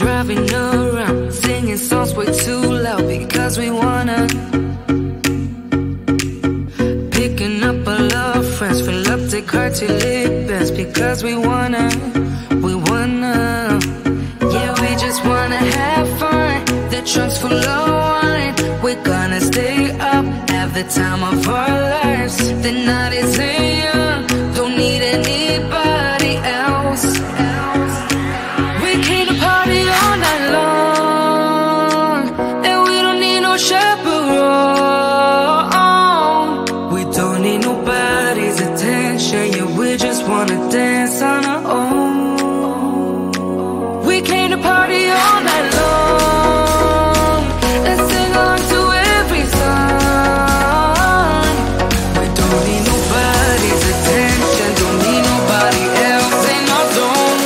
driving around, singing songs way too loud because we wanna. Picking up our love friends, fill up the car till it bends because we wanna. Yeah, we just wanna have fun. The trunk's full of wine. We're gonna stay up, have the time of our lives. The night is young, don't need anybody else. We came to party all night long, and we don't need no chaperone. We don't need nobody's attention, yeah, we just wanna dance on our own. We came to party all night long and sing along to every song. We don't need nobody's attention, don't need nobody else in our zone.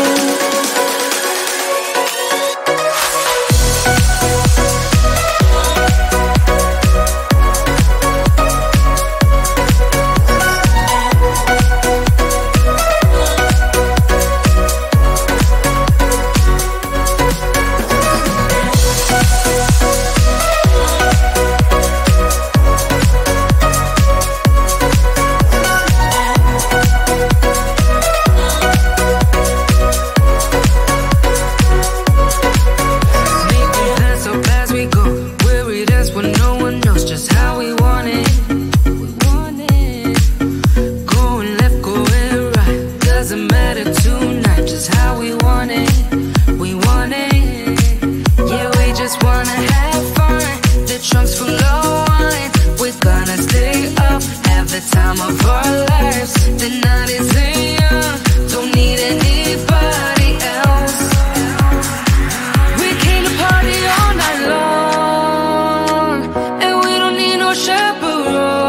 Chaperone.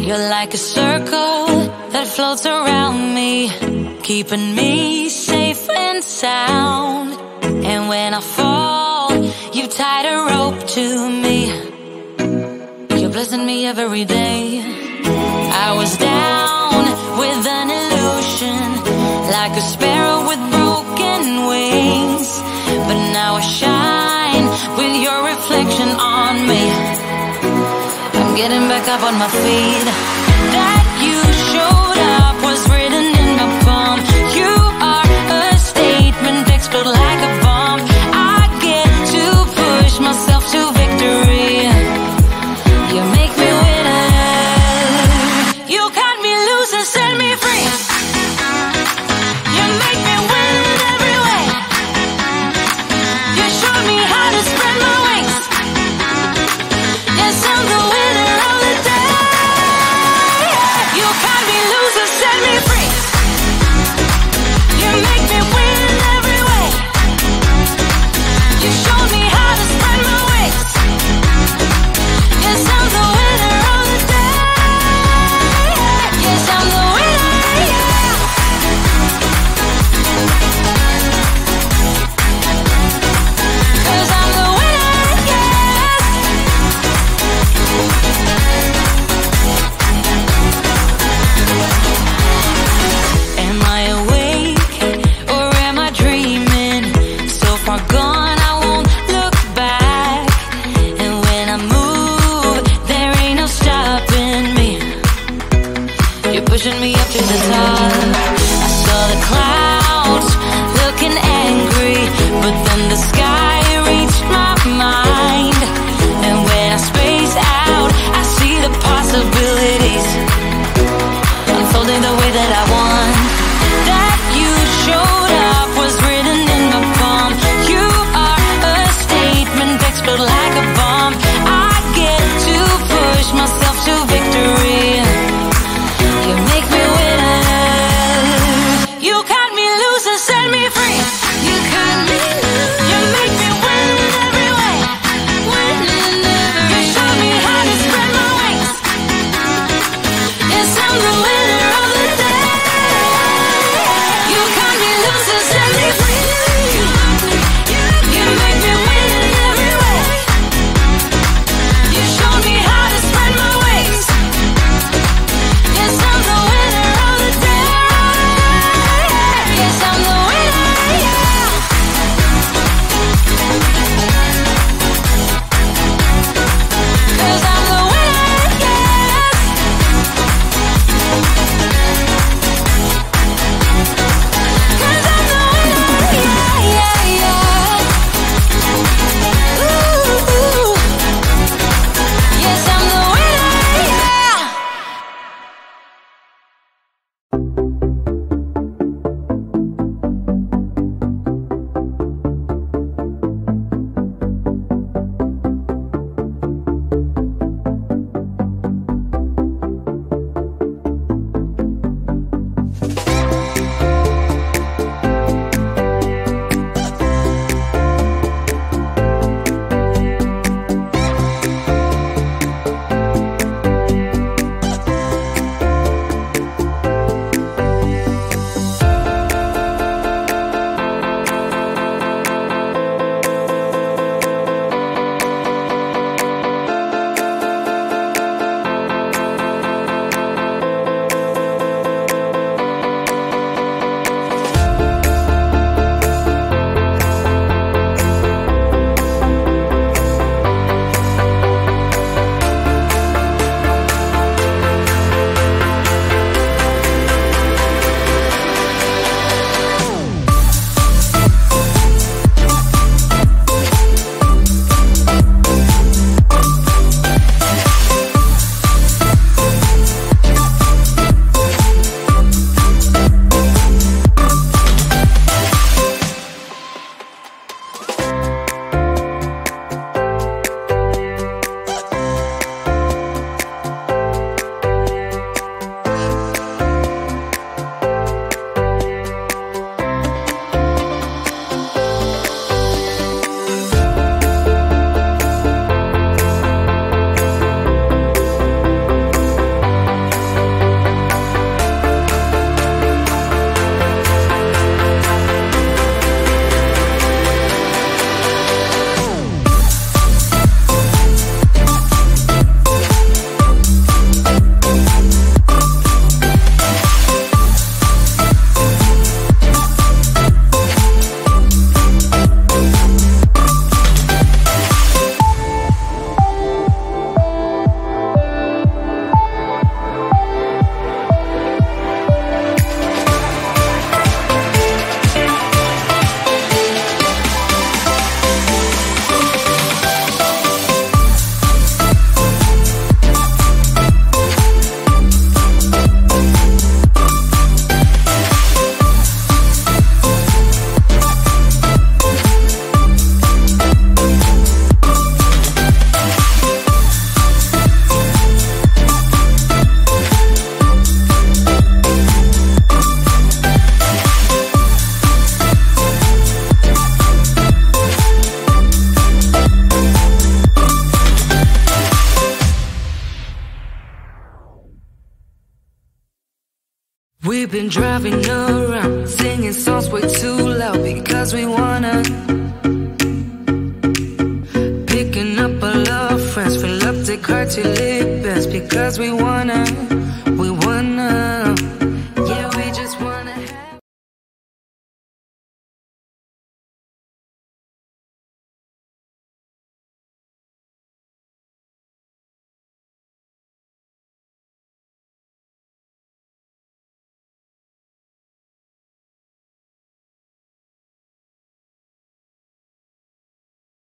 You're like a circle that floats around me, keeping me safe and sound. And when I fall, you tied a rope to me. You're blessing me every day. I was down with an illusion, like a sparrow with broken wings. But now I shine with your reflection on me. I'm getting back up on my feet. That you showed up was written in my palm. You are a statement, explode like a bomb. I get to push myself to victory. You make me winner. You cut me loose and set me free. You make me win in every way. You showed me how to spread my wings. Yes, I'm the winner of the day. You cut me loose and set me free. You make me win in every way. You showed me how to spread my wings. Yes, I'm the winner of the day. Yes, I'm the winner, yeah. 'Cause I'm the winner, yes. Am I awake or am I dreaming? So far gone, I won't look back. And when I move, there ain't no stopping me. You're pushing me up to the top. I saw the clouds looking angry, but then the sky reached my mind. And when I space out, I see the possibilities unfolding the way that I want. That you showed up was written in my palm. You are a statement, explode like a bomb. I get to push myself to victory. You make me winner. You cut me We've been driving around, singing songs way too loud because we wanna. Picking up all our friends, fill up the car till it bends because we wanna. We wanna.